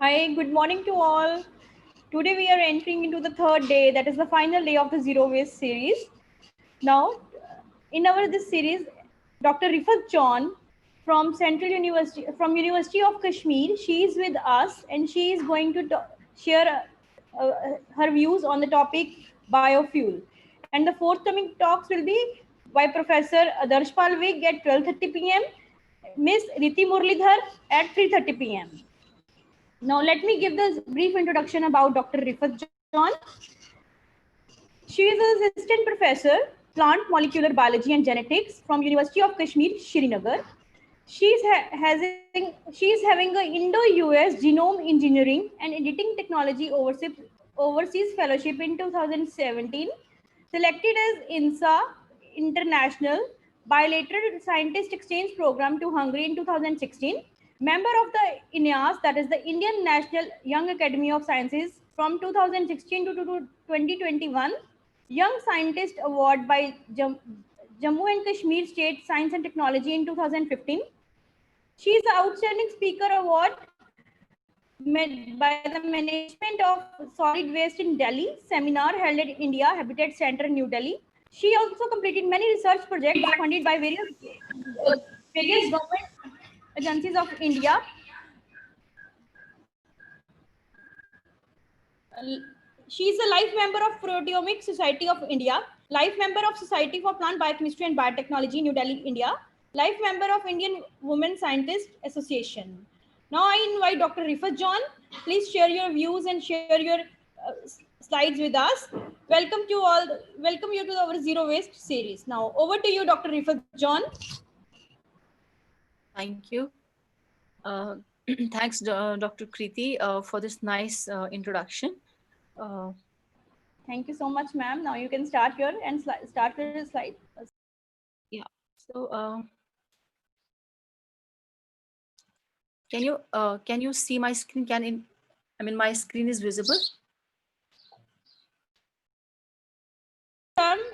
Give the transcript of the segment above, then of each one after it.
Hi, good morning to all. Today we are entering into the third day, that is the final day of the Zero Waste series. Now, in our this series, Dr. Riffat John from University of Kashmir, she is with us and she is going to share her views on the topic biofuel. And the forthcoming talks will be by Professor Darshpal Vig at 12:30 p.m. Miss Riti Murlidhar at 3:30 p.m. Now, let me give this brief introduction about Dr. Riffat John. She is an assistant professor, plant molecular biology and genetics from University of Kashmir, Srinagar. She is having an Indo-US Genome Engineering and Editing Technology Overseas Fellowship in 2017, selected as INSA International Bilateral Scientist Exchange Program to Hungary in 2016, member of the INEAS, that is the Indian National Young Academy of Sciences from 2016 to 2021, Young Scientist Award by Jammu and Kashmir State Science and Technology in 2015. She is the Outstanding Speaker Award by the Management of Solid Waste in Delhi, seminar held at India Habitat Center, New Delhi. She also completed many research projects funded by various government agencies of India. She is a life member of Proteomics Society of India, life member of Society for Plant Biochemistry and Biotechnology, New Delhi, India, life member of Indian Women Scientists Association. Now I invite Dr. Riffat John. Please share your views and share your slides with us. Welcome you to our Zero Waste series. Now over to you, Dr. Riffat John. Thank you. Thanks, Dr. Kriti, for this nice introduction. Thank you so much, ma'am. Now you can start your slide. Yeah. So, can you see my screen? My screen is visible.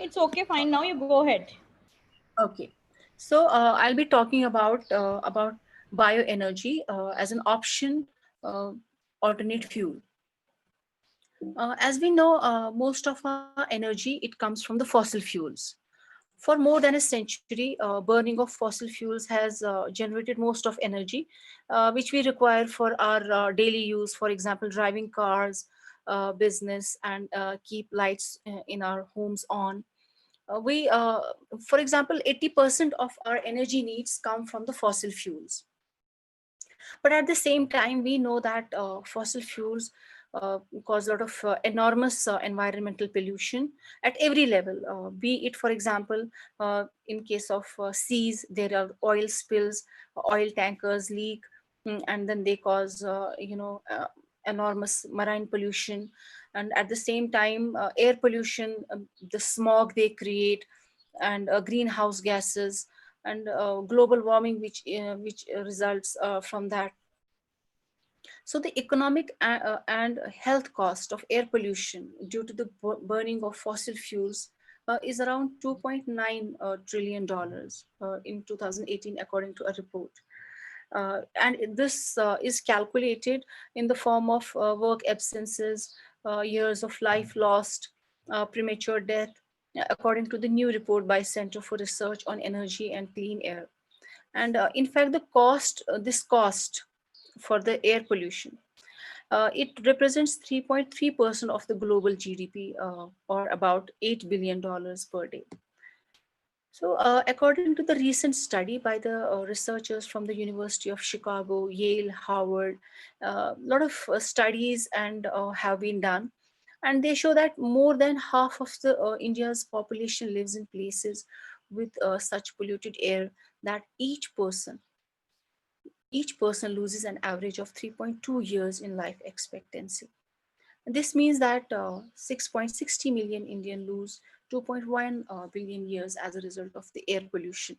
It's okay, fine. Now you go ahead. Okay. So I'll be talking about bioenergy as an option alternate fuel. As we know, most of our energy, it comes from the fossil fuels. For more than a century, burning of fossil fuels has generated most of energy, which we require for our daily use, for example, driving cars, business, and keep lights in our homes on. For example, 80% of our energy needs come from the fossil fuels. But at the same time, we know that fossil fuels cause a lot of enormous environmental pollution at every level, be it, for example, in case of seas, there are oil spills, oil tankers leak, and then they cause, enormous marine pollution. And at the same time, air pollution, the smog they create, and greenhouse gases, and global warming, which results from that. So the economic and health cost of air pollution due to the burning of fossil fuels is around $2.9 trillion in 2018, according to a report. And this is calculated in the form of work absences, years of life lost, premature death, according to the new report by Center for Research on Energy and Clean Air. And in fact, this cost for the air pollution, it represents 3.3% of the global GDP, or about $8 billion per day. So, according to the recent study by the researchers from the University of Chicago, Yale, Harvard, a lot of studies and have been done, and they show that more than half of the India's population lives in places with such polluted air that each person loses an average of 3.2 years in life expectancy. This means that 6.60 million Indians lose 2.1 billion years as a result of the air pollution.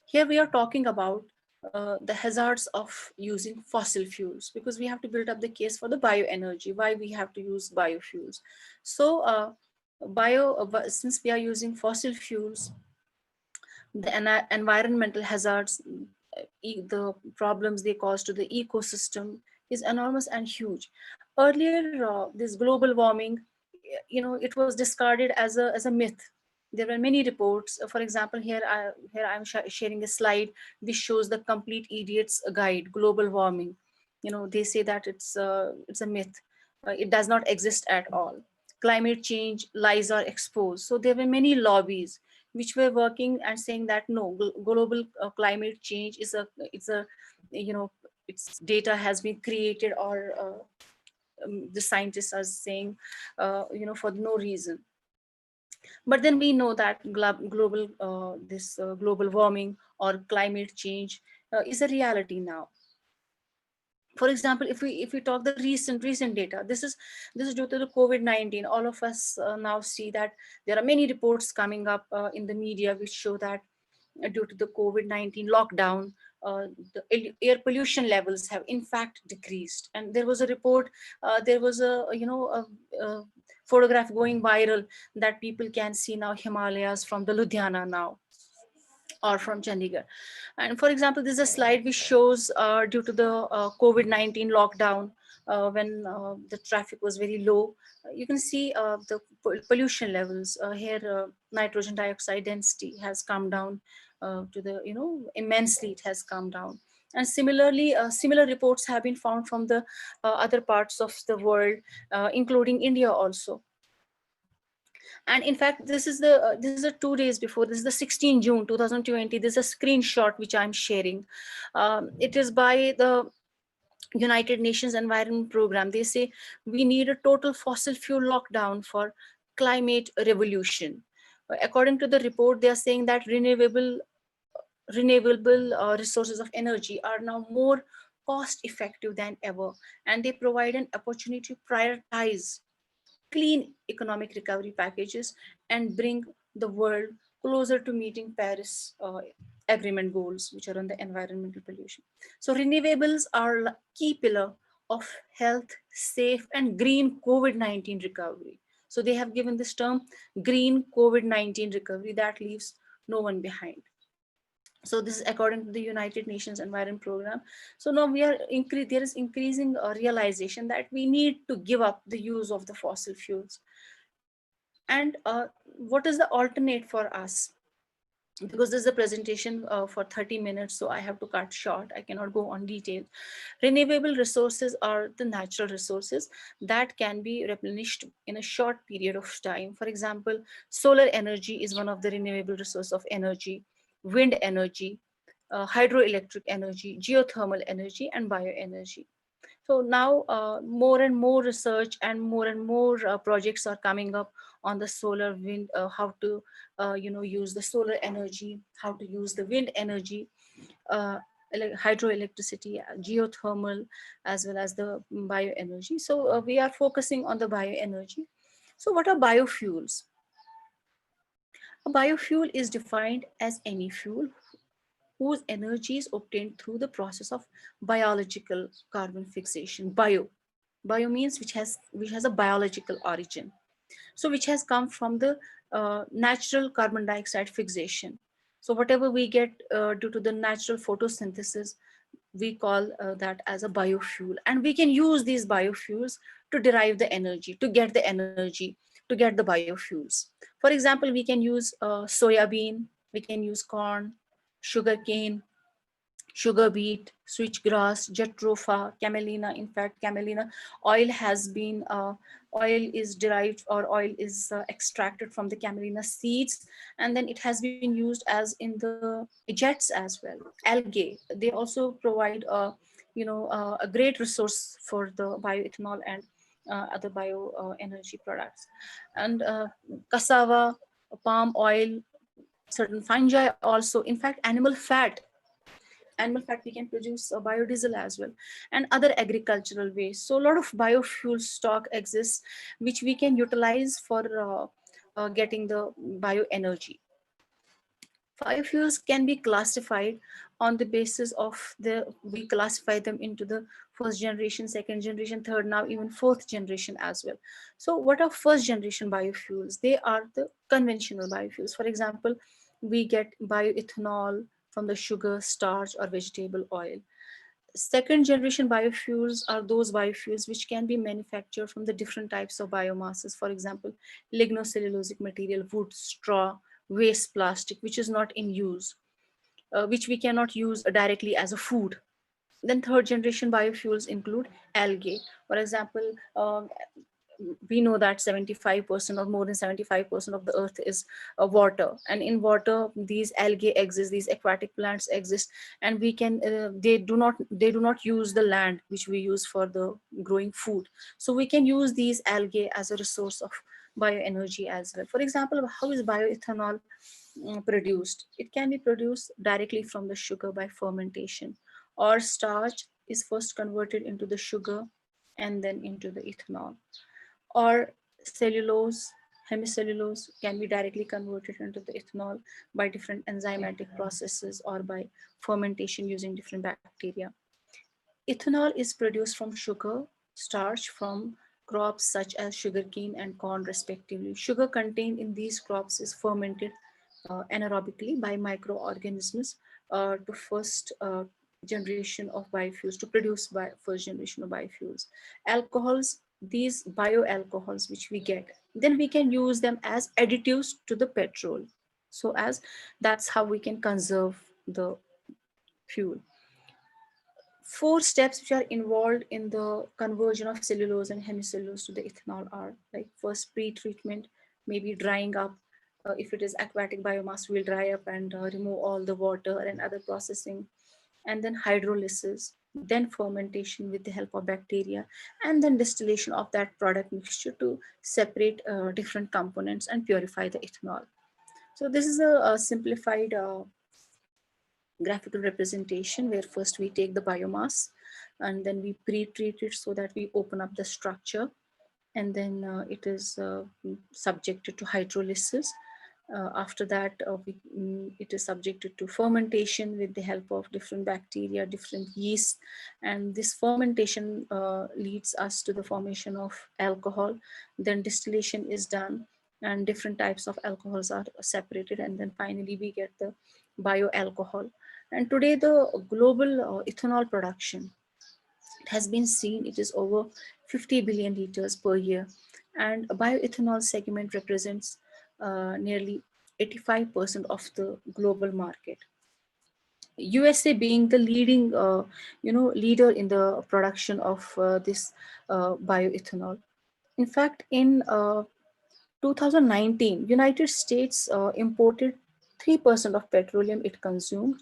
Here we are talking about the hazards of using fossil fuels, because we have to build up the case for the bioenergy, why we have to use biofuels. So, since we are using fossil fuels, the environmental hazards, the problems they cause to the ecosystem is enormous and huge. Earlier, this global warming, it was discarded as a myth. There were many reports. For example, here I'm sharing a slide. This shows the complete idiot's guide, global warming. They say that it's a myth. It does not exist at all. Climate change lies are exposed. So there were many lobbies which were working and saying that no, global climate change is it's a you know its data has been created, or the scientists are saying for no reason. But then we know that global warming or climate change is a reality now. For example, if we talk the recent data, this is due to the COVID-19. All of us now see that there are many reports coming up in the media which show that due to the COVID-19 lockdown, the air pollution levels have in fact decreased. And there was a report, there was a photograph going viral that people can see now Himalayas from the Ludhiana now, or from Chandigarh. And for example, this is a slide which shows due to the COVID-19 lockdown, when the traffic was very low, you can see the pollution levels. Here, nitrogen dioxide density has come down to the, immensely it has come down. And similarly, similar reports have been found from the other parts of the world, including India also. And in fact, this is a 2 days before. This is the 16 June 2020. This is a screenshot which I'm sharing. It is by the United Nations Environment Program. They say we need a total fossil fuel lockdown for climate revolution. According to the report, they are saying that renewable resources of energy are now more cost effective than ever, and they provide an opportunity to prioritize clean economic recovery packages and bring the world closer to meeting Paris agreement goals, which are on the environmental pollution. So renewables are key pillar of health, safe and green COVID-19 recovery. So they have given this term green COVID-19 recovery that leaves no one behind. So this is according to the United Nations Environment Program. So now there is increasing realization that we need to give up the use of the fossil fuels. And what is the alternate for us? Because this is a presentation for 30 minutes, so I have to cut short. I cannot go on detail. Renewable resources are the natural resources that can be replenished in a short period of time. For example, solar energy is one of the renewable resource of energy, wind energy, hydroelectric energy, geothermal energy, and bioenergy. So now more and more research and more projects are coming up on the solar wind, how to use the solar energy, how to use the wind energy, uh, hydroelectricity, geothermal, as well as the bioenergy. So we are focusing on the bioenergy. So what are biofuels? A biofuel is defined as any fuel whose energy is obtained through the process of biological carbon fixation. Bio means which has a biological origin, so which has come from the natural carbon dioxide fixation. So whatever we get due to the natural photosynthesis, we call that as a biofuel, and we can use these biofuels to derive the energy, to get the energy, to get the biofuels. For example, we can use soya bean, we can use corn, sugar cane, sugar beet, switchgrass, jatropha, camelina. In fact, camelina oil has been oil is derived, or oil is extracted from the camelina seeds, and then it has been used as in the jets as well. Algae, they also provide a great resource for the bioethanol and other bioenergy products. And cassava, palm oil, certain fungi also. In fact, animal fat we can produce biodiesel as well, and other agricultural waste. So a lot of biofuel stock exists which we can utilize for getting the bioenergy. Biofuels can be classified on the basis of we classify them into the first generation, second generation, third, now even fourth generation as well. So what are first generation biofuels? They are the conventional biofuels. For example, we get bioethanol from the sugar, starch, or vegetable oil. Second generation biofuels are those biofuels which can be manufactured from the different types of biomasses. For example, lignocellulosic material, wood, straw, waste plastic, which is not in use, which we cannot use directly as a food. Then third generation biofuels include algae. For example, we know that 75% or more than 75% of the earth is water, and in water these algae exist, these aquatic plants exist, and we can they do not use the land which we use for the growing food. So we can use these algae as a resource of bioenergy as well. For example, how is bioethanol produced? It can be produced directly from the sugar by fermentation, or starch is first converted into the sugar and then into the ethanol, or cellulose, hemicellulose can be directly converted into the ethanol by different enzymatic processes or by fermentation using different bacteria. Ethanol is produced from sugar, starch from crops such as sugarcane and corn, respectively. Sugar contained in these crops is fermented anaerobically by microorganisms to first generation of biofuels, to produce first generation of biofuels. Alcohols, these bioalcohols which we get, then we can use them as additives to the petrol. So as that's how we can conserve the fuel. Four steps which are involved in the conversion of cellulose and hemicellulose to the ethanol are like: first, pre-treatment, maybe drying up. If it is aquatic biomass, we'll dry up and remove all the water and other processing, and then hydrolysis, then fermentation with the help of bacteria, and then distillation of that product mixture to separate different components and purify the ethanol. So this is a simplified graphical representation where first we take the biomass and then we pre-treat it so that we open up the structure, and then it is subjected to hydrolysis. After that, it is subjected to fermentation with the help of different bacteria, different yeast, and this fermentation leads us to the formation of alcohol. Then distillation is done, and different types of alcohols are separated, and then finally we get the bioalcohol. And today, the global ethanol production, it has been seen it is over 50 billion liters per year, and a bioethanol segment represents nearly 85% of the global market. USA being the leading, leader in the production of this bioethanol. In fact, in 2019, United States imported 3% of petroleum it consumed,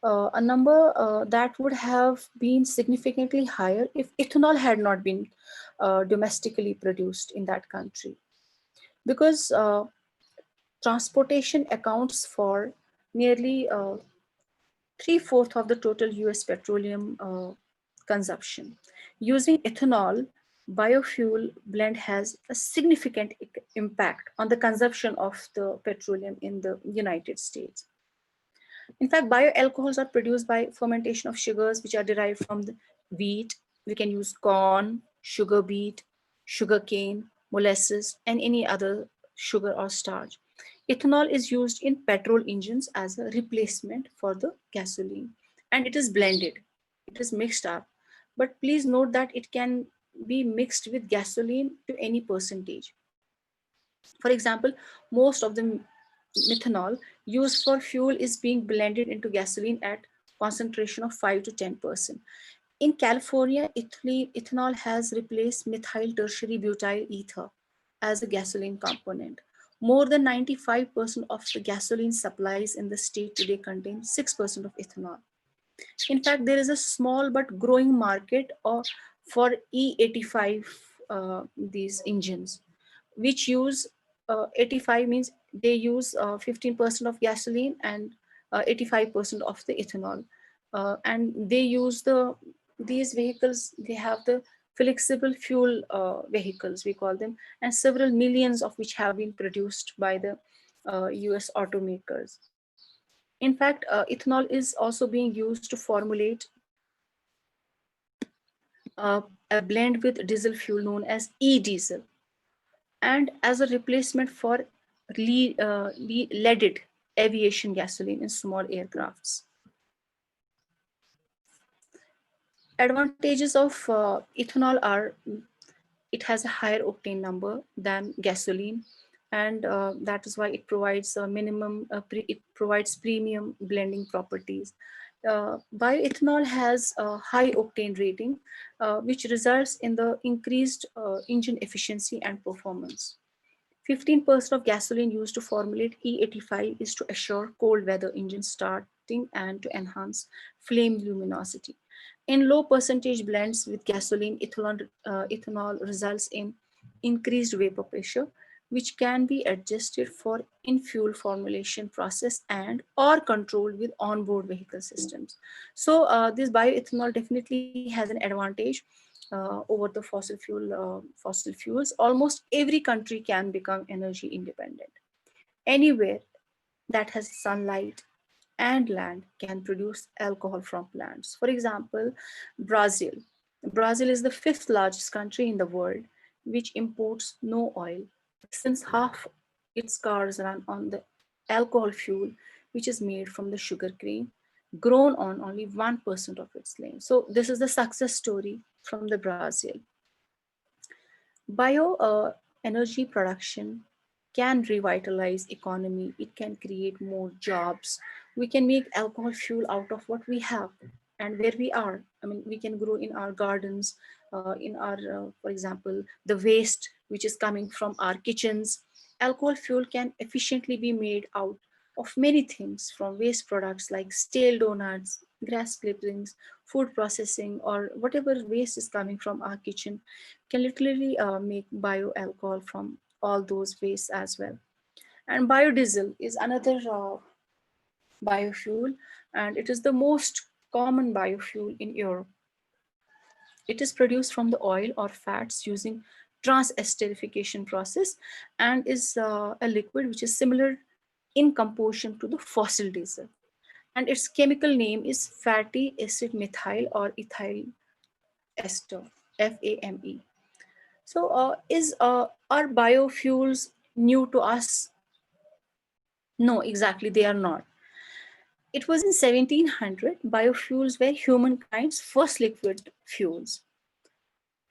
a number that would have been significantly higher if ethanol had not been domestically produced in that country. Because transportation accounts for nearly three-fourths of the total US petroleum consumption. Using ethanol, biofuel blend has a significant impact on the consumption of the petroleum in the United States. In fact, bioalcohols are produced by fermentation of sugars which are derived from the wheat. We can use corn, sugar beet, sugar cane, molasses, and any other sugar or starch. Ethanol is used in petrol engines as a replacement for the gasoline, and it is blended. it is mixed up. But please note that it can be mixed with gasoline to any percentage. For example, most of the methanol used for fuel is being blended into gasoline at concentration of 5 to 10%. In California, ethanol has replaced methyl tertiary butyl ether as a gasoline component. More than 95% of the gasoline supplies in the state today contain 6% of ethanol. In fact, there is a small but growing market for E85, these engines, which use 85 means they use 15% of gasoline and 85% of the ethanol. And they use these vehicles, they have the flexible fuel vehicles, we call them, and several millions of which have been produced by the US automakers. In fact, ethanol is also being used to formulate a blend with diesel fuel known as e-diesel, and as a replacement for leaded aviation gasoline in small aircrafts. Advantages of ethanol are it has a higher octane number than gasoline, and that is why it provides a it provides premium blending properties. Bioethanol has a high octane rating, which results in the increased engine efficiency and performance. 15% of gasoline used to formulate E85 is to assure cold weather engine starting and to enhance flame luminosity. In low percentage blends with gasoline, ethanol results in increased vapor pressure, which can be adjusted for in-fuel formulation process and or controlled with onboard vehicle systems. So this bioethanol definitely has an advantage over the fossil fuels. Almost every country can become energy independent. Anywhere that has sunlight and land can produce alcohol from plants. For example, Brazil. Brazil is the fifth largest country in the world which imports no oil. Since half its cars run on the alcohol fuel, which is made from the sugar cane, grown on only 1% of its land. So this is the success story from the Brazil. Bioenergy production can revitalize economy. It can create more jobs. We can make alcohol fuel out of what we have and where we are. I mean, we can grow in our gardens, in our, for example, the waste which is coming from our kitchens. Alcohol fuel can efficiently be made out of many things, from waste products like stale donuts, grass clippings, food processing, or whatever waste is coming from our kitchen can literally make bioalcohol from all those wastes as well. And biodiesel is another biofuel, and it is the most common biofuel in Europe. It is produced from the oil or fats using transesterification process and is a liquid which is similar in composition to the fossil diesel. And its chemical name is fatty acid methyl or ethyl ester, FAME. So, are biofuels new to us? No, exactly, they are not. It was in 1700, biofuels were humankind's first liquid fuels.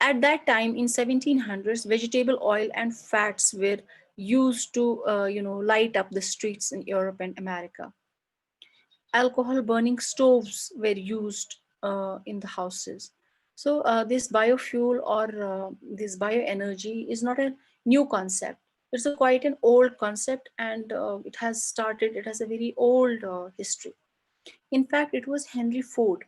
At that time, in 1700s, vegetable oil and fats were used to, light up the streets in Europe and America. Alcohol burning stoves were used in the houses. So this biofuel or this bioenergy is not a new concept. It's a quite an old concept, and it has a very old history. In fact, it was Henry Ford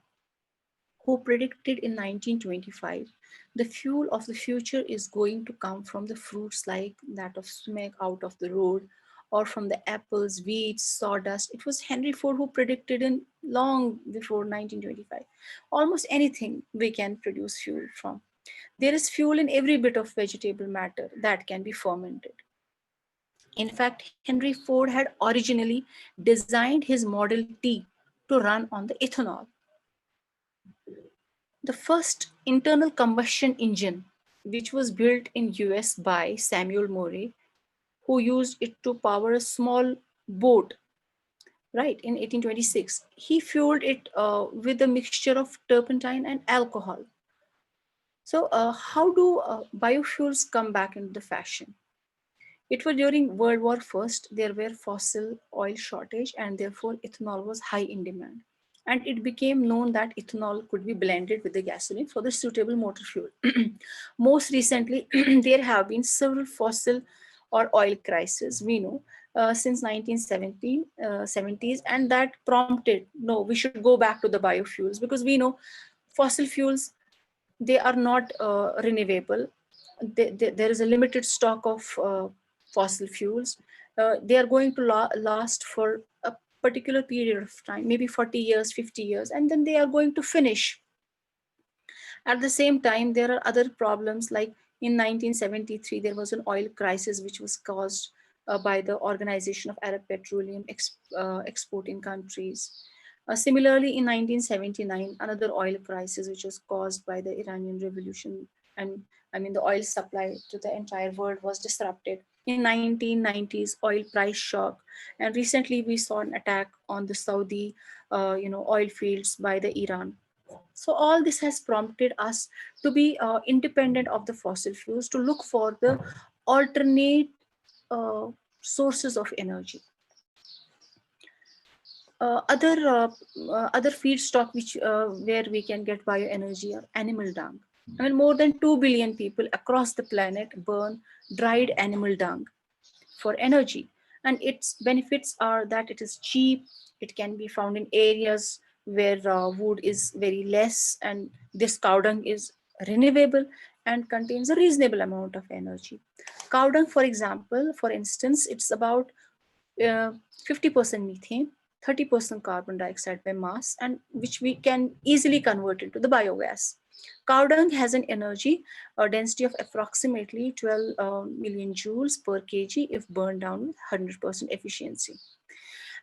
who predicted in 1925 the fuel of the future is going to come from the fruits like that of smack out of the road or from the apples, wheat, sawdust. It was Henry Ford who predicted in long before 1925. Almost anything we can produce fuel from. There is fuel in every bit of vegetable matter that can be fermented. In fact, Henry Ford had originally designed his Model T to run on the ethanol. The first internal combustion engine, which was built in US by Samuel Morey, who used it to power a small boat, right, in 1826. He fueled it with a mixture of turpentine and alcohol. So, how do biofuels come back into the fashion? It was during World War First. There were fossil oil shortage, and therefore ethanol was high in demand. And it became known that ethanol could be blended with the gasoline for the suitable motor fuel. Most recently, there have been several fossil or oil crises, we know, since 1970s, and that prompted, no, we should go back to the biofuels, because we know fossil fuels, they are not renewable. There is a limited stock of fossil fuels. They are going to last for a particular period of time, maybe 40 years, 50 years, and then they are going to finish. At the same time, there are other problems, like in 1973, there was an oil crisis which was caused by the Organization of Arab Petroleum Exporting Countries. Similarly, in 1979, another oil crisis which was caused by the Iranian Revolution, and I mean the oil supply to the entire world was disrupted. In 1990s, oil price shock, and recently we saw an attack on the Saudi, oil fields by the Iran. So all this has prompted us to be independent of the fossil fuels, to look for the alternate uh, sources of energy. Other feedstock which where we can get bioenergy are animal dung. I mean, more than 2 billion people across the planet burn dried animal dung for energy, and its benefits are that it is cheap, it can be found in areas where wood is very less, and this cow dung is renewable and contains a reasonable amount of energy. Cow dung, for instance, it's about uh, 50% methane, 30% carbon dioxide by mass, and which we can easily convert into the biogas. Cow dung has an energy density of approximately 12 million joules per kg if burned down with 100% efficiency.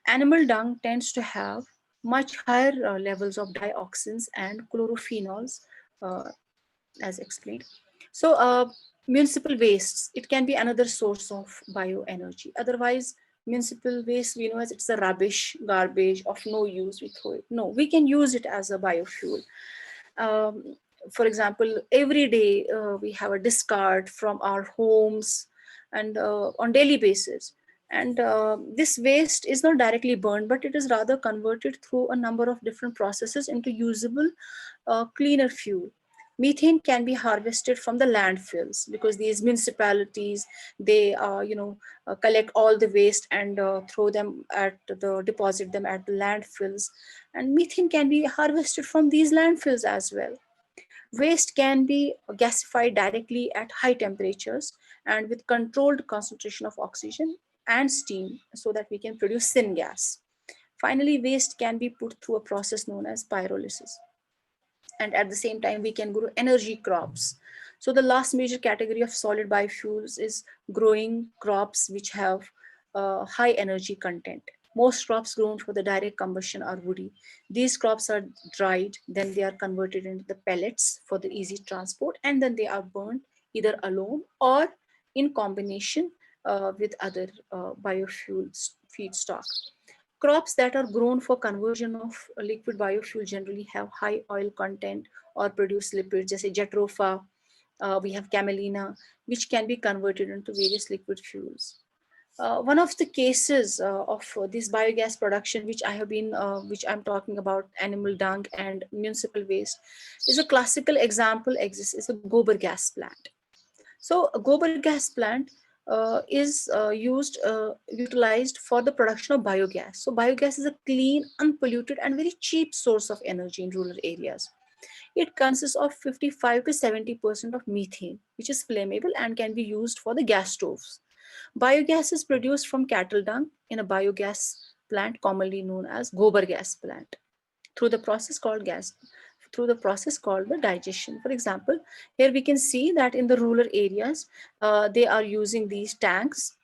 Animal dung tends to have much higher levels of dioxins and chlorophenols, uh, as explained. So, municipal wastes, it can be another source of bioenergy. Otherwise, municipal waste, we know as it's a rubbish, garbage of no use, we throw it. No, we can use it as a biofuel. Um, for example, every day we have a discard from our homes and on daily basis. And this waste is not directly burned, but it is rather converted through a number of different processes into usable, cleaner fuel. Methane can be harvested from the landfills, because these municipalities, they collect all the waste and throw them at deposit them at the landfills, and methane can be harvested from these landfills as well. Waste can be gasified directly at high temperatures and with controlled concentration of oxygen and steam, so that we can produce syngas. Finally, waste can be put through a process known as pyrolysis, and at the same time we can grow energy crops. So the last major category of solid biofuels is growing crops which have high energy content. Most crops grown for the direct combustion are woody. These crops are dried, then they are converted into the pellets for the easy transport, and then they are burned either alone or in combination with other biofuels feedstock. Crops that are grown for conversion of liquid biofuel generally have high oil content or produce lipids, just jatropha. We have camelina, which can be converted into various liquid fuels. One of the cases of this biogas production, which I'm talking about, animal dung and municipal waste, is a classical example exists is a gobar gas plant. So a gobar gas plant is utilized for the production of biogas. So biogas is a clean, unpolluted, and very cheap source of energy in rural areas. It consists of 55 to 70% of methane, which is flammable and can be used for the gas stoves. Biogas is produced from cattle dung in a biogas plant commonly known as gobar gas plant through the process called the digestion. For example, here we can see that in the rural areas, they are using these tanks.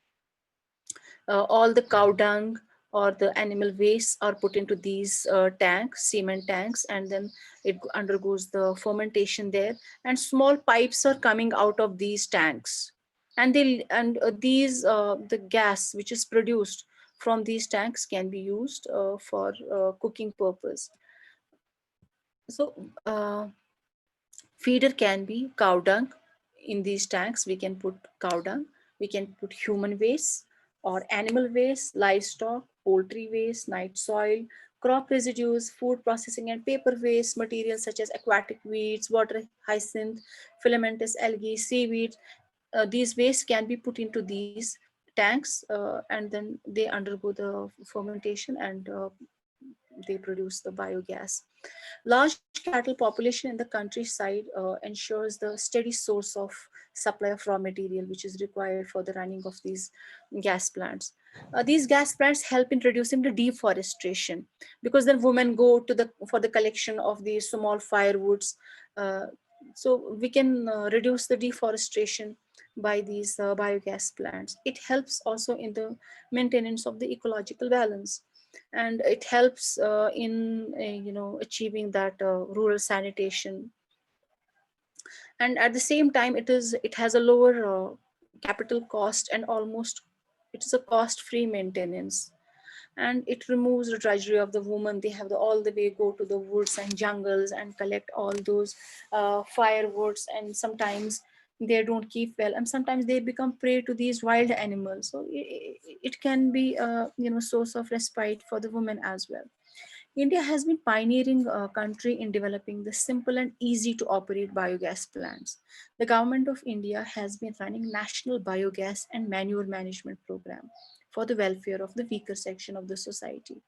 All the cow dung or the animal waste are put into these tanks, cement tanks, and then it undergoes the fermentation there. And small pipes are coming out of these tanks, and the gas which is produced from these tanks can be used for cooking purpose. So feeder can be cow dung. In these tanks, we can put cow dung, we can put human waste or animal waste, livestock, poultry waste, night soil, crop residues, food processing and paper waste, materials such as aquatic weeds, water hyacinth, filamentous algae, seaweed. These waste can be put into these tanks, and then they undergo the fermentation, and they produce the biogas. Large cattle population in the countryside ensures the steady source of supply of raw material which is required for the running of these gas plants. These gas plants help in reducing the deforestation, because then women go to the for the collection of these small firewoods. Uh, so we can reduce the deforestation by these biogas plants. It helps also in the maintenance of the ecological balance, and it helps in achieving that rural sanitation. And at the same time, it has a lower capital cost, and almost it is a cost free maintenance. And it removes the drudgery of the woman. They have the all the way go to the woods and jungles and collect all those firewoods, and sometimes they don't keep well, and sometimes they become prey to these wild animals. So it can be a source of respite for the women as well. India has been pioneering a country in developing the simple and easy to operate biogas plants. The government of India has been running national biogas and manure management program for the welfare of the weaker section of the society.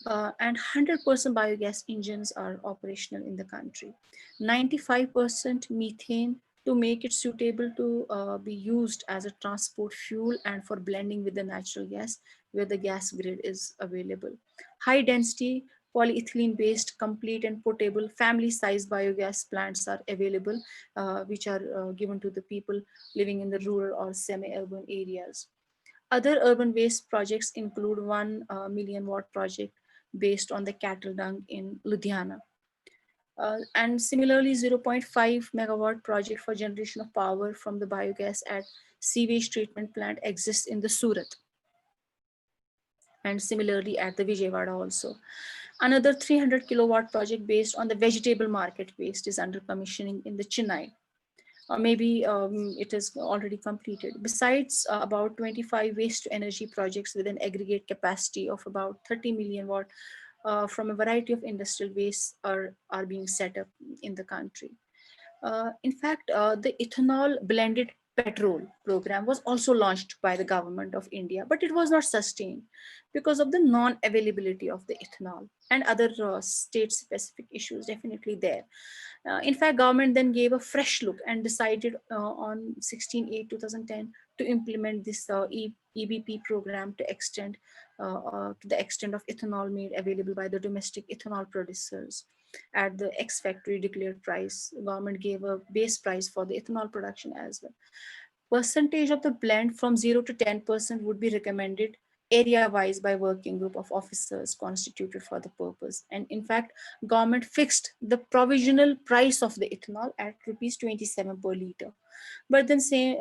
And 100% biogas engines are operational in the country. 95% methane to make it suitable to be used as a transport fuel and for blending with the natural gas where the gas grid is available. High density polyethylene based complete and portable family sized biogas plants are available, which are given to the people living in the rural or semi urban areas. Other urban waste projects include 1 million watt project based on the cattle dung in Ludhiana. And similarly, zero point 0.5 megawatt project for generation of power from the biogas at sewage treatment plant exists in the Surat, and similarly at the Vijayawada also. Another 300 kilowatt project based on the vegetable market waste is under commissioning in the Chennai, or maybe it is already completed. Besides, about 25 waste to energy projects with an aggregate capacity of about 30 million watt from a variety of industrial wastes are being set up in the country. In fact, the ethanol blended petrol program was also launched by the government of India, but it was not sustained because of the non-availability of the ethanol and other state-specific issues definitely there. In fact, government then gave a fresh look and decided on 16/8/2010 to implement this EBP program to to the extent of ethanol made available by the domestic ethanol producers at the X factory declared price. Government gave a base price for the ethanol production as well. Percentage of the blend from 0 to 10% would be recommended area wise by working group of officers constituted for the purpose. And in fact, government fixed the provisional price of the ethanol at rupees 27 per liter. But then say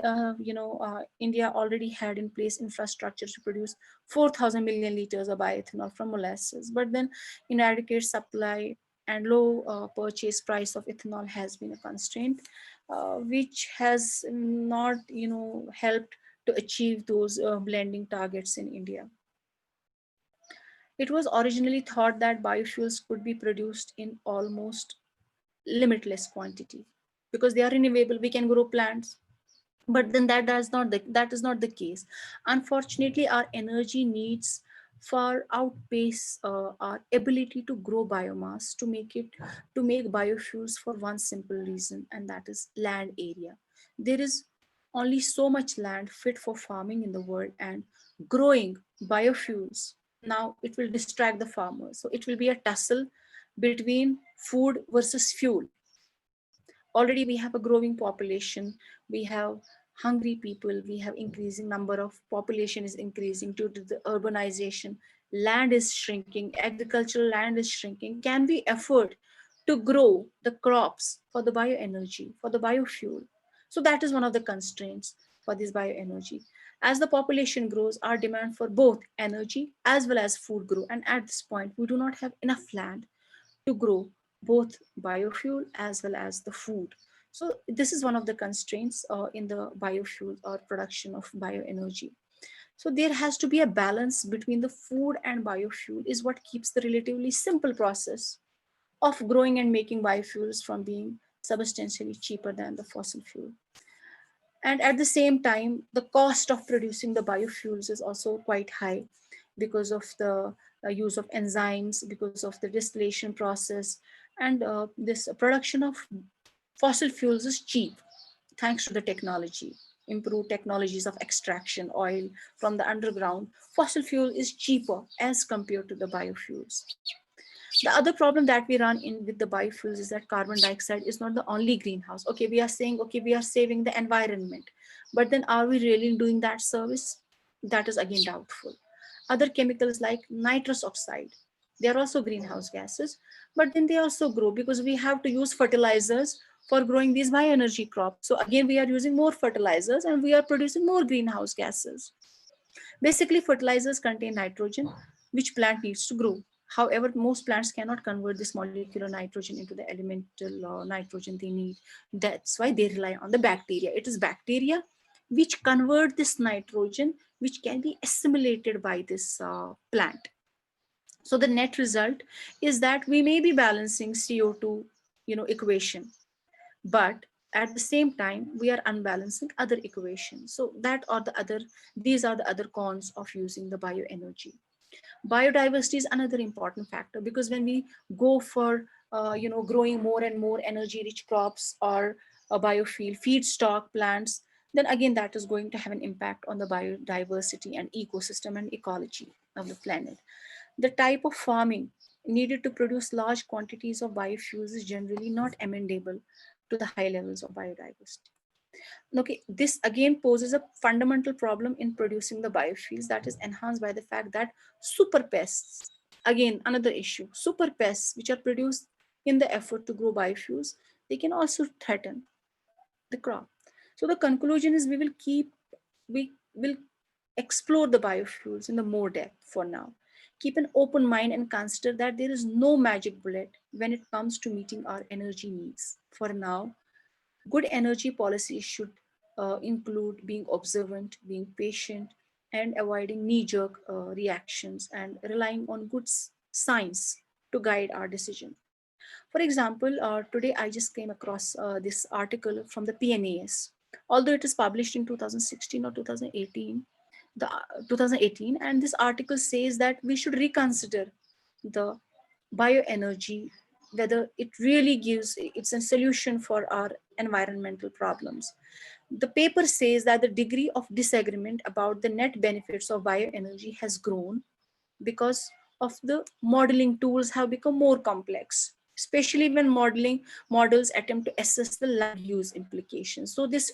India already had in place infrastructure to produce 4,000 million liters of bioethanol from molasses, but then inadequate supply and low purchase price of ethanol has been a constraint, which has not helped to achieve those blending targets in India. It was originally thought that biofuels could be produced in almost limitless quantity because they are renewable. We can grow plants, but then that is not the case. Unfortunately, our energy needs far outpace our ability to grow biomass to make biofuels for one simple reason, and that is land area. There is only so much land fit for farming in the world, and growing biofuels now it will distract the farmers. So it will be a tussle between food versus fuel. Already we have a growing population, we have hungry people, we have increasing number of population is increasing due to the urbanization, land is shrinking, agricultural land is shrinking. Can we afford to grow the crops for the bioenergy, for the biofuel? So that is one of the constraints. for this bioenergy. As the population grows, our demand for both energy as well as food grow. And at this point, we do not have enough land to grow both biofuel as well as the food. So this is one of the constraints in the biofuel or production of bioenergy. So there has to be a balance between the food and biofuel is what keeps the relatively simple process of growing and making biofuels from being substantially cheaper than the fossil fuel. And at the same time, the cost of producing the biofuels is also quite high because of the use of enzymes, because of the distillation process, and this production of fossil fuels is cheap thanks to the technology. Improved technologies of extraction oil from the underground, fossil fuel is cheaper as compared to the biofuels. The other problem that we run in with the biofuels is that carbon dioxide is not the only greenhouse. Okay, we are saying, okay, we are saving the environment, but then are we really doing that service? That is again doubtful. Other chemicals like nitrous oxide, they are also greenhouse gases, but then they also grow because we have to use fertilizers for growing these bioenergy crops. So again, we are using more fertilizers and we are producing more greenhouse gases. Basically, fertilizers contain nitrogen, which plant needs to grow. However, most plants cannot convert this molecular nitrogen into the elemental nitrogen they need. That's why they rely on the bacteria. It is bacteria which convert this nitrogen, which can be assimilated by this plant. So the net result is that we may be balancing CO2, equation, but at the same time we are unbalancing other equations. So these are the other cons of using the bioenergy. Biodiversity is another important factor because when we go for growing more and more energy rich crops or a biofuel feedstock plants, then again that is going to have an impact on the biodiversity and ecosystem and ecology of the planet. The type of farming needed to produce large quantities of biofuels is generally not amendable to the high levels of biodiversity. Okay, this again poses a fundamental problem in producing the biofuels that is enhanced by the fact that super pests, again, another issue, super pests which are produced in the effort to grow biofuels, they can also threaten the crop. So the conclusion is we will explore the biofuels in the more depth for now. Keep an open mind and consider that there is no magic bullet when it comes to meeting our energy needs. For now, good energy policies should include being observant, being patient, and avoiding knee jerk reactions and relying on good science to guide our decision. For example, today I just came across this article from the PNAS. Although it is published in 2016 or 2018, 2018, and this article says that we should reconsider the bioenergy, whether it really gives it's a solution for our environmental problems. The paper says that the degree of disagreement about the net benefits of bioenergy has grown because of the modeling tools have become more complex, especially when modeling models attempt to assess the land use implications. So this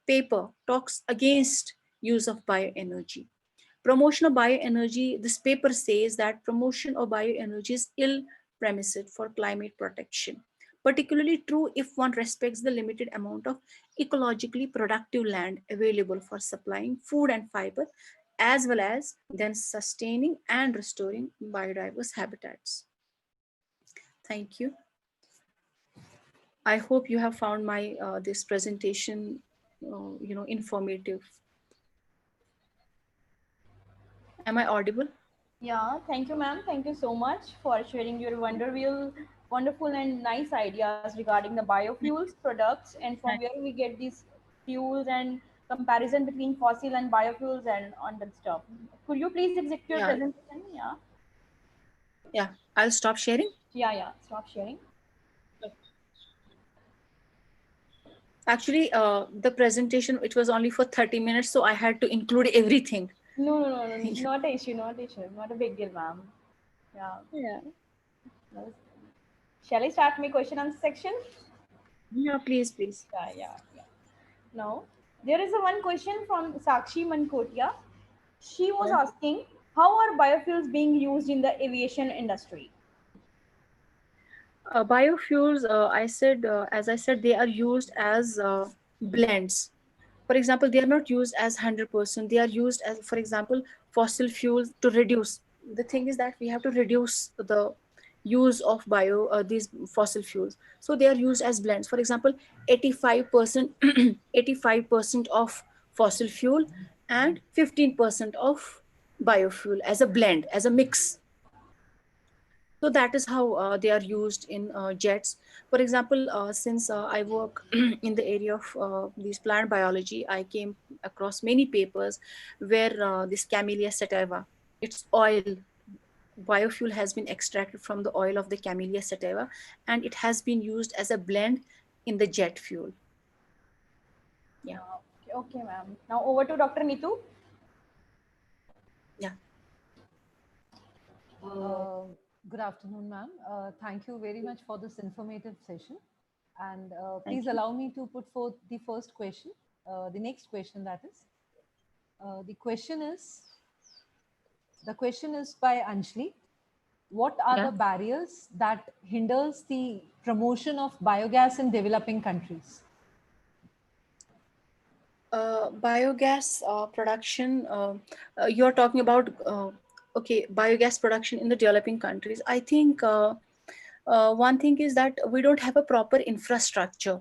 paper talks against use of bioenergy. Promotion of bioenergy, this paper says that promotion of bioenergy is ill premised for climate protection, particularly true if one respects the limited amount of ecologically productive land available for supplying food and fiber, as well as then sustaining and restoring biodiverse habitats. Thank you. I hope you have found my this presentation, informative. Am I audible? Yeah, thank you, ma'am. Thank you so much for sharing your wonderful and nice ideas regarding the biofuels products and from where we get these fuels and comparison between fossil and biofuels and on that stuff. Could you please exit your Yeah, presentation? Yeah, yeah. I'll stop sharing. yeah. Stop sharing. Actually, the presentation, it was only for 30 minutes, so I had to include everything. No, not a issue, not a issue, not a big deal, ma'am. Yeah. Yeah. No. Shall I start my question answer section? Yeah, please, please. Yeah. Now, there is a one question from Sakshi Mankotia. She was Yeah. asking, how are biofuels being used in the aviation industry? Biofuels, as I said, they are used as blends. For example, they are not used as 100%, they are used as, for example, fossil fuels to reduce. The thing is that we have to reduce the use of these fossil fuels, so they are used as blends. For example, 85% 85% of fossil fuel and 15% of biofuel as a blend, as a mix. So that is how they are used in jets. For example, since I work in the area of this plant biology, I came across many papers where this camellia sativa, its oil, biofuel has been extracted from the oil of the camellia sativa, and it has been used as a blend in the jet fuel. Yeah. Okay, ma'am. Now over to Dr. Neetu. Yeah. Uh, Good afternoon, ma'am. Thank you very much for this informative session. And please Thank you. allow me to put forth the first question, the next question that is. The question is, the question is by Anjali. What are Yeah. the barriers that hinders the promotion of biogas in developing countries? Biogas production, you're talking about, okay, biogas production in the developing countries. I think one thing is that we don't have a proper infrastructure.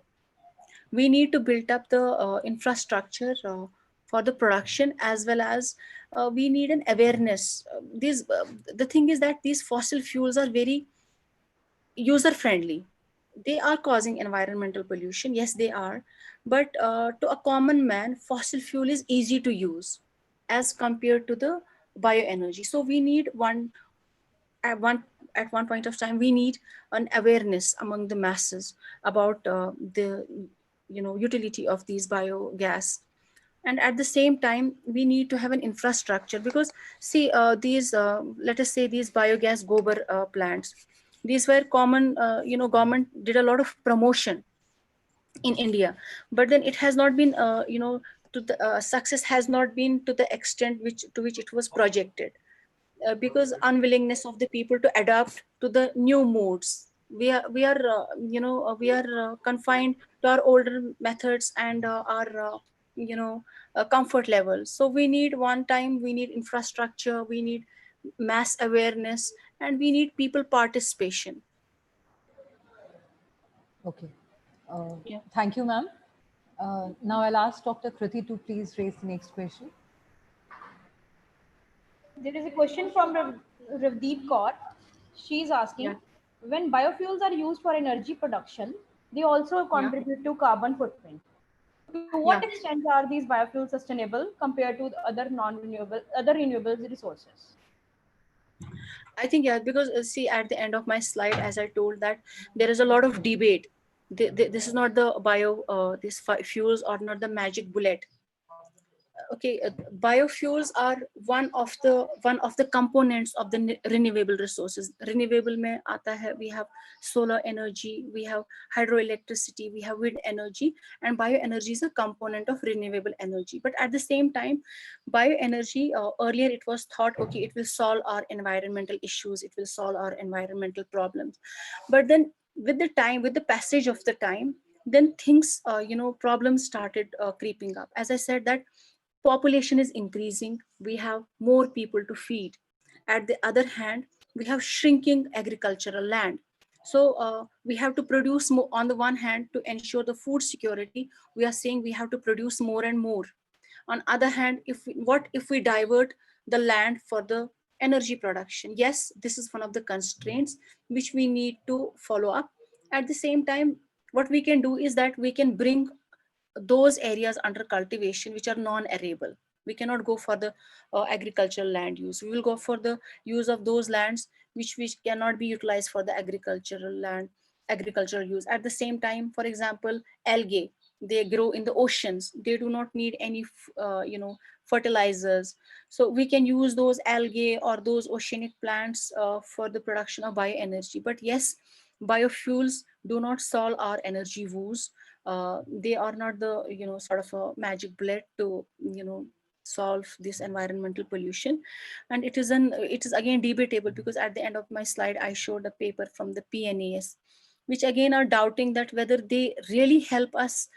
We need to build up the infrastructure for the production, as well as we need an awareness. The thing is that these fossil fuels are very user friendly. They are causing environmental pollution, yes they are, but to a common man, fossil fuel is easy to use as compared to the bioenergy. So we need at one at one point of time, we need an awareness among the masses about the utility of these biogas. And at the same time, we need to have an infrastructure, because see, these let us say these biogas gobar plants, these were common, government did a lot of promotion in India, but then it has not been, to the success has not been to the extent which it was projected, because unwillingness of the people to adapt to the new modes. We are confined to our older methods and our you know comfort level. So we need, one time we need infrastructure, we need mass awareness, and we need people participation. Okay. Uh, Yeah. Thank you, ma'am. Now I'll ask Dr. Kriti to please raise the next question. There is a question from Ravdeep Kaur. She is Yeah. asking, when biofuels are used for energy production, they also Yeah. contribute to carbon footprint. To what Yeah. extent are these biofuels sustainable compared to the other renewable resources? I think, yeah, because see, at the end of my slide, as I told, that there is a lot of debate. This is not the these fuels are not the magic bullet. Okay, biofuels are one of the components of the renewable resources. Renewable mein aata hai, we have solar energy, we have hydroelectricity, we have wind energy, and bioenergy is a component of renewable energy. But at the same time, bioenergy, earlier it was thought, okay, it will solve our environmental issues, it will solve our environmental problems. But then with the time, with the passage of the time, then things, problems started creeping up. As I said, that population is increasing, we have more people to feed. At the other hand, we have shrinking agricultural land. So we have to produce more. On the one hand, to ensure the food security, we are saying we have to produce more and more. On other hand, what if we divert the land for the energy production? Yes, this is one of the constraints which we need to follow up. At the same time, what we can do is that we can bring those areas under cultivation which are non-arable. We cannot go for the agricultural land use. We will go for the use of those lands which cannot be utilized for the agricultural use. At the same time, for example, algae, they grow in the oceans, they do not need any fertilizers. So we can use those algae or those oceanic plants for the production of bioenergy. But yes, biofuels do not solve our energy woes. They are not the sort of a magic bullet to solve this environmental pollution. And it is again debatable, because at the end of my slide I showed a paper from the PNAS, which again are doubting that whether they really help us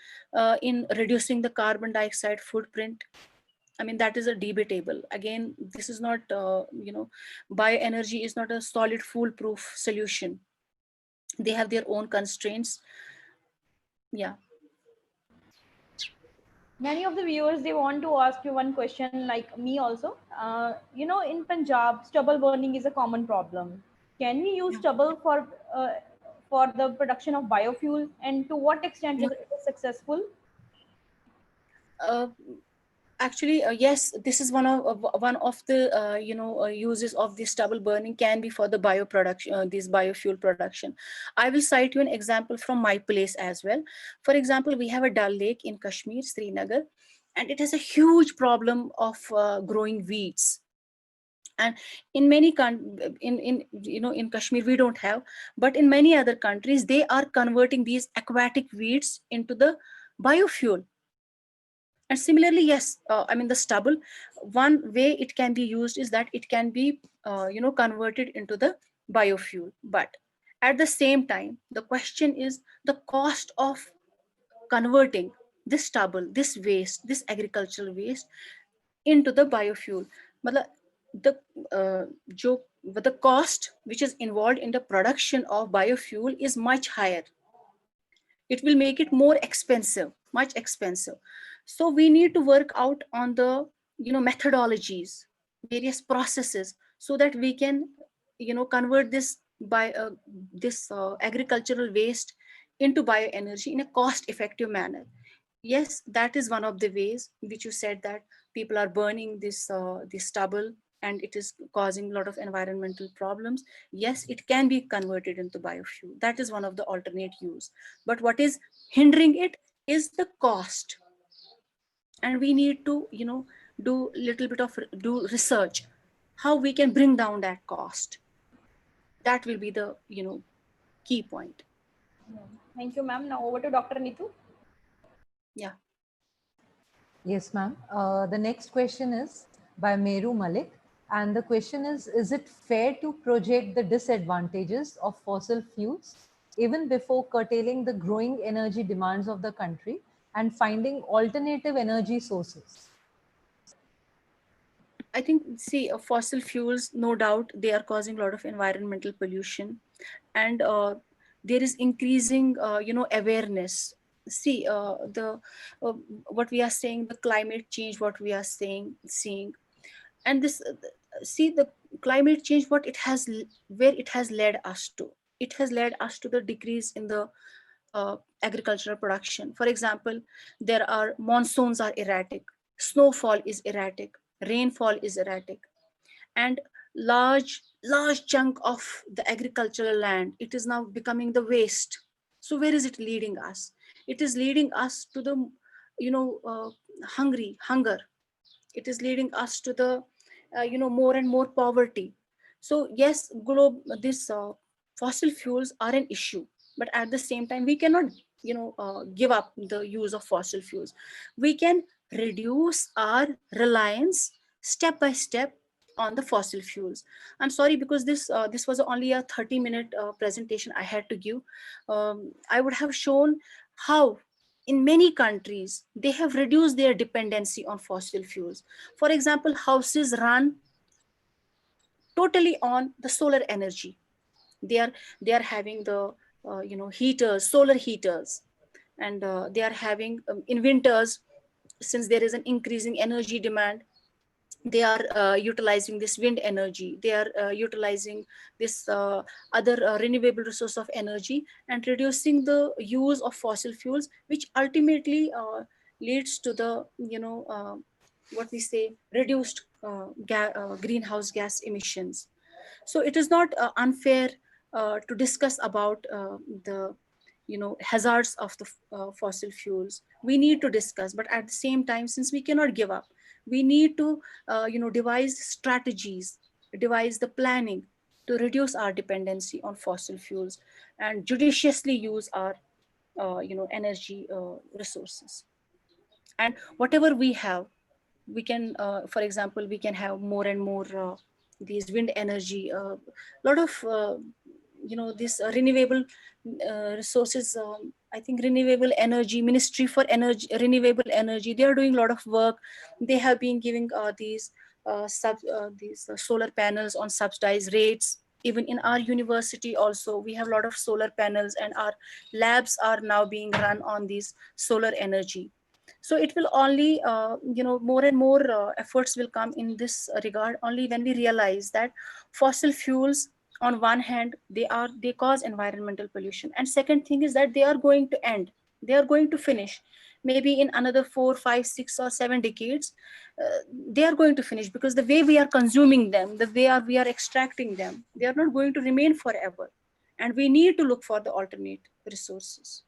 in reducing the carbon dioxide footprint. I mean, that is a debatable. Again, this is not, bioenergy is not a solid foolproof solution. They have their own constraints. Yeah. Many of the viewers, they want to ask you one question, like me also. In Punjab, stubble burning is a common problem. Can we use stubble uh, for the production of biofuel, and to what extent Yeah. it is successful? Uh, Actually, yes, this is one of the uses of this stubble burning can be for the bioproduction, this biofuel production. I will cite you an example from my place as well. For example, we have a Dal Lake in Kashmir, Srinagar, and it has a huge problem of growing weeds. And in many in Kashmir we don't have, but in many other countries they are converting these aquatic weeds into the biofuel. And similarly, yes, I mean the stubble, one way it can be used is that it can be converted into the biofuel. But at the same time, the question is the cost of converting this stubble, this waste, this agricultural waste into the biofuel. Matlab, the the cost which is involved in the production of biofuel is much higher. It will make it more expensive, much expensive. So we need to work out on the methodologies, various processes, so that we can convert this agricultural waste into bioenergy in a cost effective manner. Yes, that is one of the ways which you said, that people are burning this stubble and it is causing a lot of environmental problems. Yes, it can be converted into biofuel. That is one of the alternate use. But what is hindering it is the cost. And we need to do little bit of do research how we can bring down that cost. That will be the key point. Thank you, ma'am. Now over to Dr. Nitu. Yeah. Yes, ma'am. The next question is by Meru Malik. And the question is it fair to project the disadvantages of fossil fuels even before curtailing the growing energy demands of the country and finding alternative energy sources? I think, see, fossil fuels, no doubt, they are causing a lot of environmental pollution, and there is increasing, awareness. See, the what we are saying, the climate change, what we are seeing, and this, see, the climate change, what it has, where it has led us to. It has led us to the decrease in the agricultural production. For example, there are monsoons are erratic, snowfall is erratic, rainfall is erratic, and large chunk of the agricultural land, it is now becoming the waste. So where is it leading us? It is leading us to the you know uh, hunger. It is leading us to the more and more poverty. So yes, this fossil fuels are an issue, but at the same time we cannot give up the use of fossil fuels. We can reduce our reliance step by step on the fossil fuels. I'm sorry, because this was only a 30-minute presentation I had to give. I would have shown how in many countries they have reduced their dependency on fossil fuels. For example, houses run totally on the solar energy. They are having the heaters, solar heaters, and they are having, in winters, since there is an increasing energy demand, they are utilizing this wind energy. They are utilizing this other renewable resource of energy, and reducing the use of fossil fuels, which ultimately leads to the what we say, reduced greenhouse gas emissions. So it is not unfair to discuss about the hazards of the fossil fuels. We need to discuss, but at the same time, since we cannot give up, we need to devise strategies, devise the planning to reduce our dependency on fossil fuels and judiciously use our energy resources. And whatever we have, we can for example, we can have more and more these wind energy, a lot of this renewable resources, I think renewable energy ministry for energy, renewable energy, they are doing a lot of work. They have been giving these solar panels on subsidized rates. Even in our university also, we have a lot of solar panels, and our labs are now being run on these solar energy. So it will only more and more efforts will come in this regard only when we realize that fossil fuels, on one hand, they cause environmental pollution, and second thing is that they are going to end, they are going to finish. Maybe in another 4, 5, 6 or 7 decades, they are going to finish, because the way we are consuming them, the way we are extracting them, they are not going to remain forever, and we need to look for the alternate resources.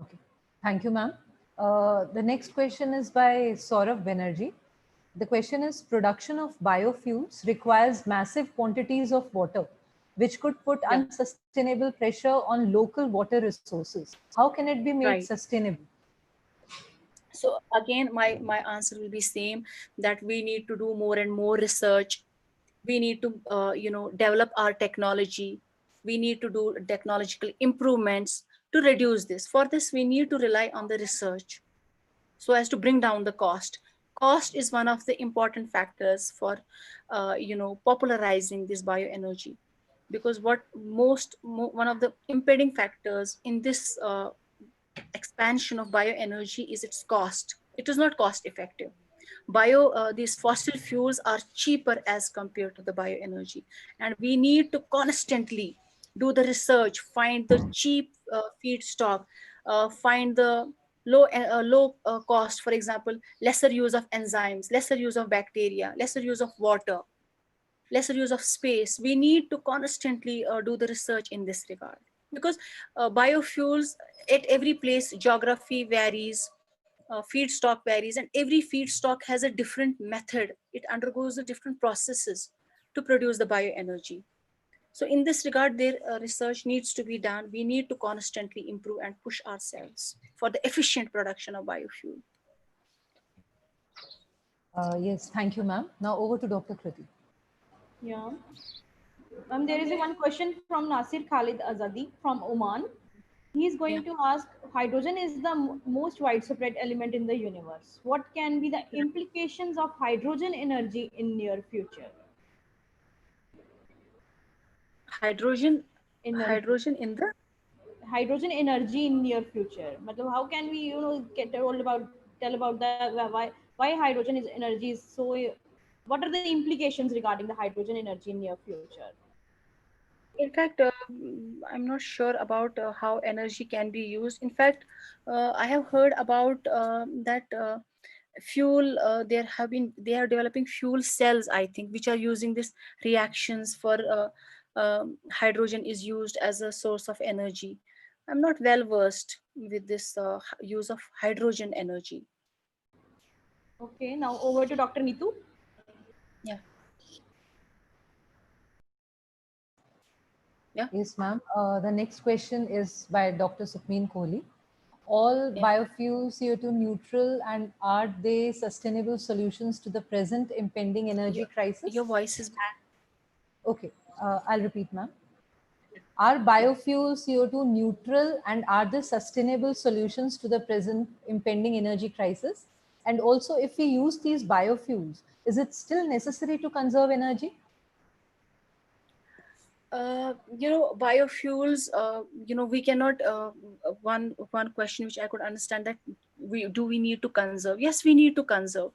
Okay. Thank you, ma'am. The next question is by Saurabh Banerjee. The question is, production of biofuels requires massive quantities of water, which could put Yeah, unsustainable pressure on local water resources. How can it be made right. sustainable? So again, my answer will be same, that we need to do more and more research. We need to develop our technology. We need to do technological improvements to reduce this. For this, we need to rely on the research so as to bring down the cost. Cost is one of the important factors for popularizing this bioenergy, because one of the impeding factors in this expansion of bioenergy is its cost. It is not cost effective. These fossil fuels are cheaper as compared to the bioenergy, and we need to constantly do the research, find the cheap feedstock, find the low cost, for example, lesser use of enzymes, lesser use of bacteria, lesser use of water, lesser use of space. We need to constantly do the research in this regard, because biofuels, at every place geography varies, feedstock varies, and every feedstock has a different method. It undergoes the different processes to produce the bioenergy. So in this regard, their research needs to be done. We need to constantly improve and push ourselves for the efficient production of biofuel. Yes, thank you, ma'am. Now over to Dr. Kriti. Yeah. There is a one question from Nasir Khalid Azadi from Oman. He is Yeah. going to ask, hydrogen is the most widespread element in the universe. What can be the implications of hydrogen energy in near future? Hydrogen, Energy. hydrogen in the Hydrogen energy in near future. Matlab, how can we, get tell about why hydrogen is energy is so, what are the implications regarding the hydrogen energy in near future? In fact, I'm not sure about how energy can be used. In fact, I have heard about that fuel. They are developing fuel cells, I think, which are using this reactions for hydrogen is used as a source of energy. I'm not well versed with this use of hydrogen energy. Okay, now over to Dr. Neetu. Yeah, yeah, Yes, ma'am. The next question is by Dr. Sukhmeen Kohli. All yeah. biofuels CO2 neutral, and are they sustainable solutions to the present impending energy Your crisis? voice is. Okay, I'll repeat, ma'am. Are Yeah. biofuels CO2 neutral, and are they sustainable solutions to the present impending energy crisis? And also, if we use these biofuels, is it still necessary to conserve energy? Biofuels, we cannot one question which I could understand, that we need to conserve. Yes, we need to conserve,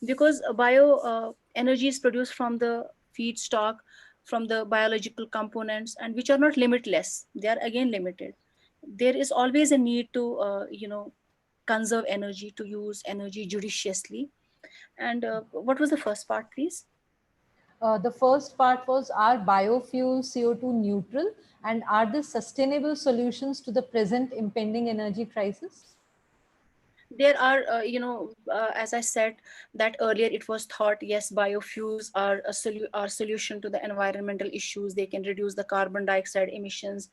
because bio energy is produced from the feedstock, from the biological components, and which are not limitless, they are again limited. There is always a need to conserve energy, to use energy judiciously. And what was the first part, please? The first part was, are biofuels CO2 neutral, and are they sustainable solutions to the present impending energy crisis? There are as I said that earlier, it was thought, yes, biofuels are are solution to the environmental issues. They can reduce the carbon dioxide emissions.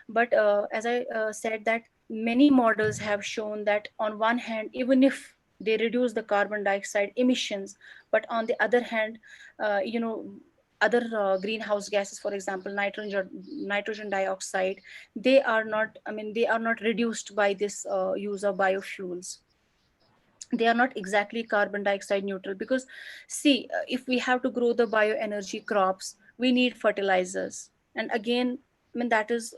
But as I said, that many models have shown that on one hand, even if they reduce the carbon dioxide emissions, but on the other hand, uh, you know other greenhouse gases, for example nitrogen dioxide, they are not, I mean, they are not reduced by this use of biofuels. They are not exactly carbon dioxide neutral, because see, if we have to grow the bioenergy crops, we need fertilizers, and again, I mean, that is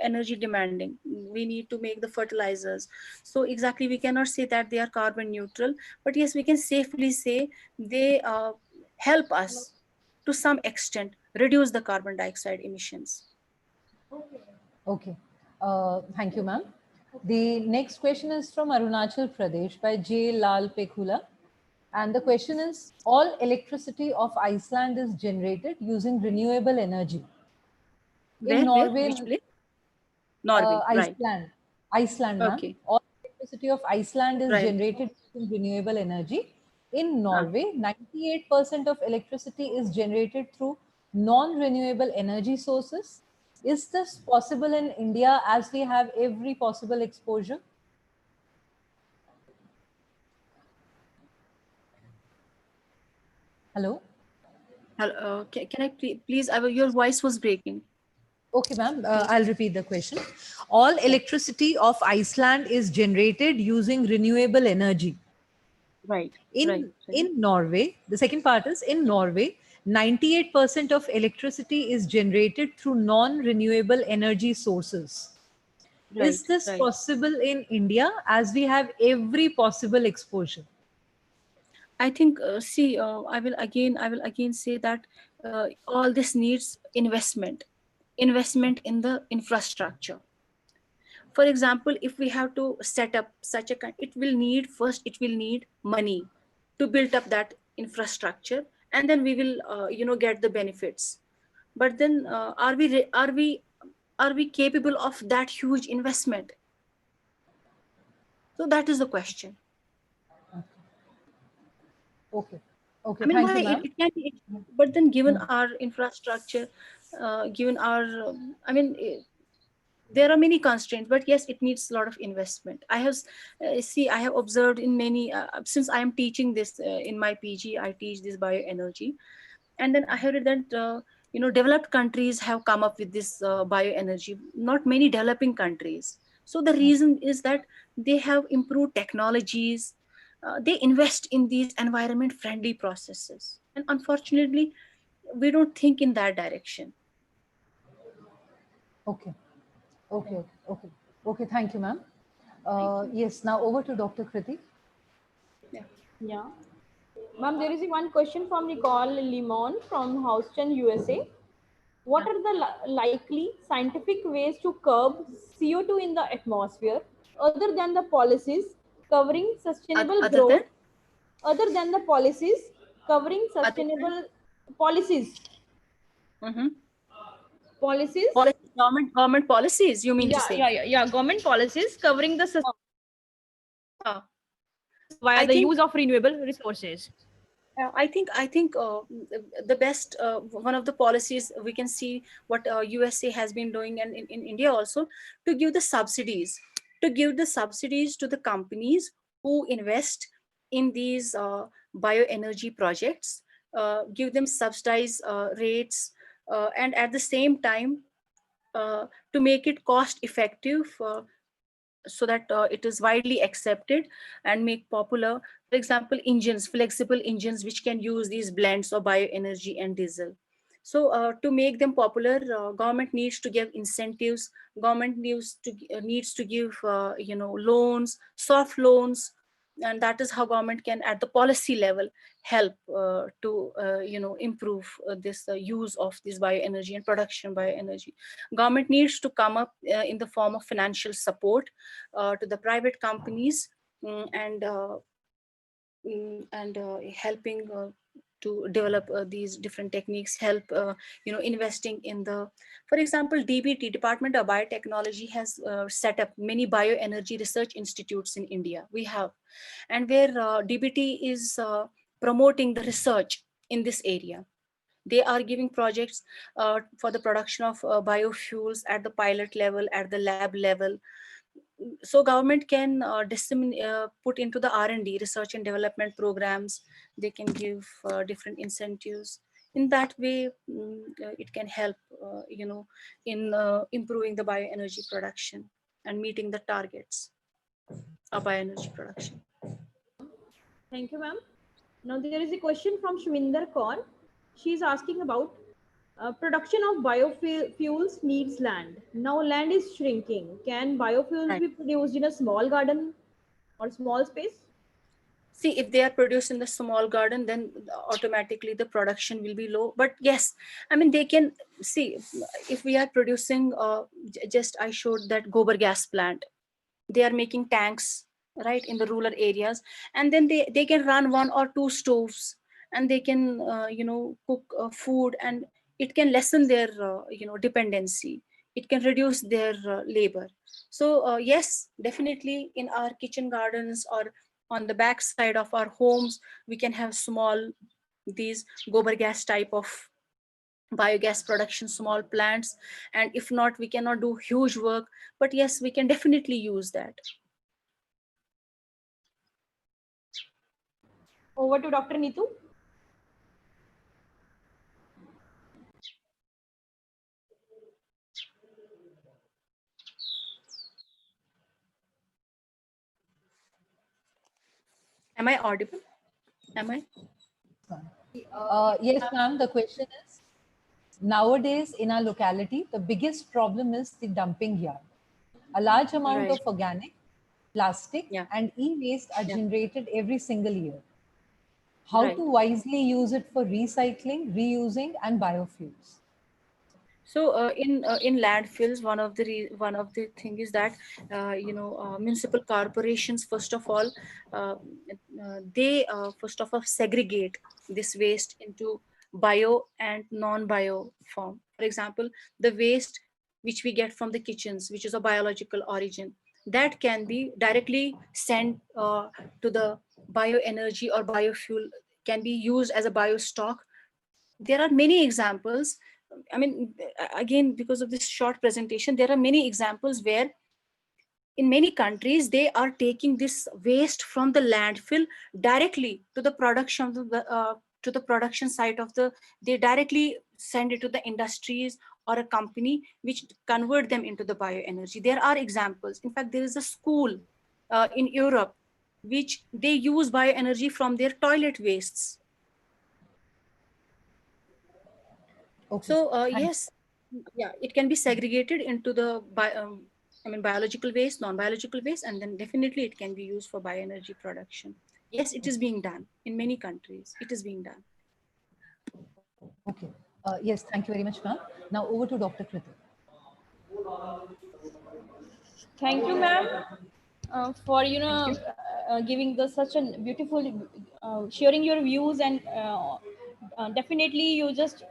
energy demanding. We need to make the fertilizers. So exactly, we cannot say that they are carbon neutral, but yes, we can safely say they help us to some extent reduce the carbon dioxide emissions. Okay. Thank you, ma'am. The next question is from Arunachal Pradesh by J. Lal Pekhula. And the question is, all electricity of Iceland is generated using renewable energy. In Where Norway, which place? Norway, right? Iceland, ma'am. Okay, All electricity of Iceland is right. generated using renewable energy. In Ah. Norway, 98% of electricity is generated through non-renewable energy sources. Is this possible in India as we have every possible exposure? Hello? Hello, can I please, your voice was breaking. Okay, ma'am. I'll repeat the question. All Yeah, electricity of Iceland is generated using renewable energy. right, right, In right, Norway, the second part is in Norway, 98% of electricity is generated through non-renewable energy sources. right, Is this right. possible in India as we have every possible exposure? I think, see, I will again say that all this needs investment, investment in the infrastructure. For example, if we have to set up such a kind, it will need, first it will need money to build up that infrastructure, and then we will get the benefits. But then are we capable of that huge investment? So that is the question. Okay. Okay, I mean, thank why you, it, ma'am. it can be, but then given Hmm. our infrastructure, given our, I mean, there are many constraints, but yes, it needs a lot of investment. I have, see, I have observed in many, since I am teaching this in my PG, I teach this bioenergy, and then I heard that developed countries have come up with this bioenergy, not many developing countries. So the reason is that they have improved technologies, they invest in these environment friendly processes, and unfortunately we don't think in that direction. Okay. Okay. Okay. Okay. Okay. Thank you, ma'am. Thank you. Yes. Now over to Dr. Kriti. Yeah. Yeah. Ma'am, there is one question from Nicole Limon from Houston, USA. What Yeah. are the likely scientific ways to curb CO2 in the atmosphere other than the policies covering sustainable Other than, growth, other than the policies covering other than, sustainable policies, mm-hmm. policies, Government policies, you mean to yeah, say? yeah, yeah, yeah, government policies covering the Uh, via I the think use of renewable resources. I think the best, one of the policies we can see what USA has been doing, and in India also, to give the subsidies, to the companies who invest in these bioenergy projects, give them subsidized rates, and at the same time, to make it cost effective, so that it is widely accepted and make popular. For example, engines, flexible engines which can use these blends of bioenergy and diesel. So to make them popular, government needs to give incentives, government needs to give loans, soft loans, and that is how government can at the policy level help to improve this use of this bioenergy and production bioenergy. Government needs to come up in the form of financial support to the private companies, and helping to develop these different techniques, help investing in the, for example, DBT, Department of Biotechnology, has set up many bioenergy research institutes in India. We have, and where DBT is promoting the research in this area. They are giving projects for the production of biofuels at the pilot level, at the lab level. So government can put into the R&D, research and development programs. They can give different incentives, In that way, it can help, in improving the bioenergy production and meeting the targets of bioenergy production. Thank you, ma'am. Now there is a question from Shwinder Kaur. She is asking about production of biofuels needs land. Now land is shrinking. Can biofuels Right. be produced in a small garden or small space? See, if they are produced in the small garden, then automatically the production will be low. But yes, I mean, they can see, if we are producing, just I showed that gobar gas plant, they are making tanks, right, in the rural areas, and then they can run one or two stoves, and they can cook food, and it can lessen their dependency. It can reduce their labor. So yes, definitely in our kitchen gardens or on the back side of our homes, we can have small, these gobar gas type of biogas production, small plants. And if not, we cannot do huge work, but yes, we can definitely use that. Over to Dr. Neetu. Am I audible? Am I? Yes, ma'am. The question is, nowadays in our locality, the biggest problem is the dumping yard. A large amount Right. of organic, plastic, Yeah. and e-waste are Yeah. generated every single year. How Right. to wisely use it for recycling, reusing, and biofuels? So in landfills, one of the thing is that municipal corporations, first of all, they first of all segregate this waste into bio and non-bio form. For example, the waste which we get from the kitchens, which is a biological origin, that can be directly sent to the bioenergy or biofuel, can be used as a biostock. There are many examples. I mean, again, because of this short presentation, there are many examples where in many countries they are taking this waste from the landfill directly to the production of to the production site of the, they directly send it to the industries or a company which convert them into the bioenergy. There are examples. In fact, there is a school in Europe which they use bioenergy from their toilet wastes. Okay, So thank yes, yeah, it can be segregated into the biological waste, non-biological waste, and then definitely it can be used for bioenergy production. Yes, it is being done in many countries. It is being done. Okay. Yes, thank you very much, ma'am. Now over to Dr. Kritik. Thank you, ma'am, for Thank you. giving the such a beautiful sharing your views, and definitely you just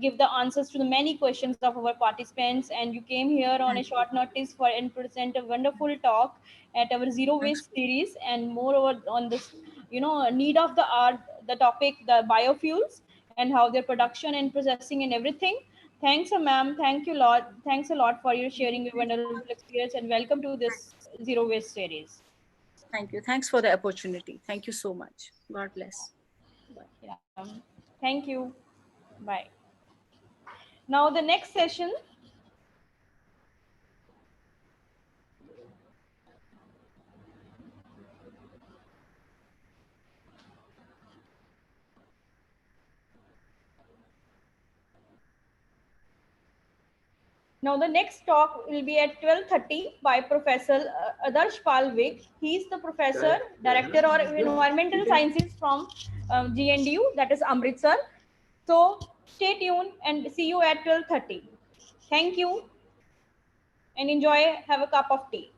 give the answers to the many questions of our participants, and you came here on a Thank you. short notice for and present a wonderful talk at our zero Thanks. waste series, and moreover on this need of the hour, the topic, the biofuels and how their production and processing and everything. Thanks, ma'am. Thank you lot. Thanks a lot for your sharing your wonderful experience, and welcome to this zero waste series. Thank you. Thanks for the opportunity. Thank you so much. God bless. Bye. Yeah. Thank you. Bye. Now the next session. Now the next talk will be at 12:30 by Professor Adarsh Palvik. He is the professor, director of environmental sciences from GNDU, that is Amritsar. So stay tuned and see you at 12:30. Thank you and enjoy. Have a cup of tea.